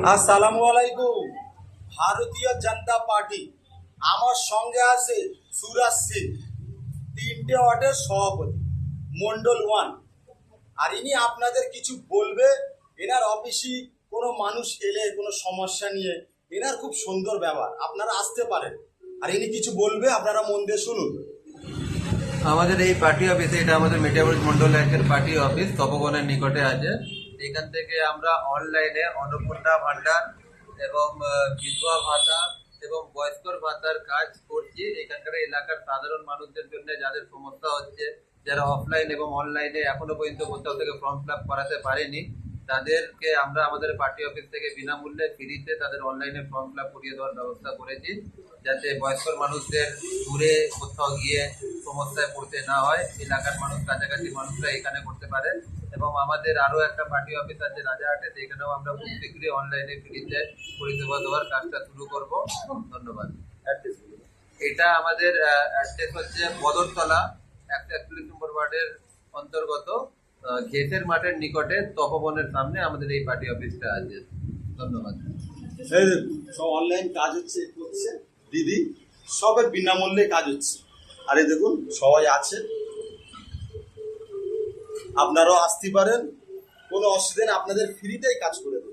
আসসালামু আলাইকুম। ভারতীয় জনতা পার্টি আমার সঙ্গে আছে সুরাজ সিং, 3টে ওয়ার্ডের সভাপতি, মন্ডল 1। আর ইনি আপনাদের কিছু বলবে। এনার অফিসে কোনো মানুষ এলে কোনো সমস্যা নিয়ে এনার খুব সুন্দর ব্যবহার, আপনারা আসতে পারেন। আর ইনি কিছু বলবে, আপনারা মন দিয়ে শুনুন। আমাদের এই পার্টি অফিস, এটা আমাদের মিঠাপুর মন্ডল 1-এর পার্টি অফিস তপবনের নিকটে আছে। এখান থেকে আমরা অনলাইনে অন্নপূর্ণা ভান্ডার এবং বিধবা ভাতা এবং বয়স্কর ভাতার কাজ করছি। এখানকার এলাকার সাধারণ মানুষদের জন্য যাদের সমস্যা হচ্ছে, যারা অফলাইন এবং অনলাইনে এখনো পর্যন্ত কোথাও থেকে ফর্ম ফিল আপ করাতে পারেনি, তাদেরকে আমরা আমাদের পার্টি অফিস থেকে বিনামূল্যে ফ্রিতে তাদের অনলাইনে ফর্ম ফিল আপ করিয়ে দেওয়ার ব্যবস্থা করেছি, যাতে বয়স্ক মানুষদের দূরে কোথাও গিয়ে সমস্যায় পড়তে না হয়। এলাকার মানুষ, কাছাকাছি মানুষরা এখানে করতে পারে। এবং আমাদের আরো একটা পার্টি অফিস আছে রাজাহাটে, যেখানেও আমরা খুব শীঘ্রই অনলাইনে ফ্রিতে পরিষেবা দেওয়ার কাজটা শুরু করব। ধন্যবাদ। এটা আমাদের অ্যাড্রেস হচ্ছে বদরতলা 141 নম্বর ওয়ার্ডের অন্তর্গত ঘেসের মাঠের নিকটে তপবনের সামনে আমাদের এই পার্টি অফিসটা আছে। ধন্যবাদ। এই দেখুন, সব অনলাইন কাজ হচ্ছে, করছে দিদি, সবের বিনামূল্যে কাজ হচ্ছে। আর এই দেখুন সবাই আছে, আপনারাও আসতে পারেন, কোনো অসুবিধা নেই, আপনাদের ফ্রিতেই কাজ করে দেবো।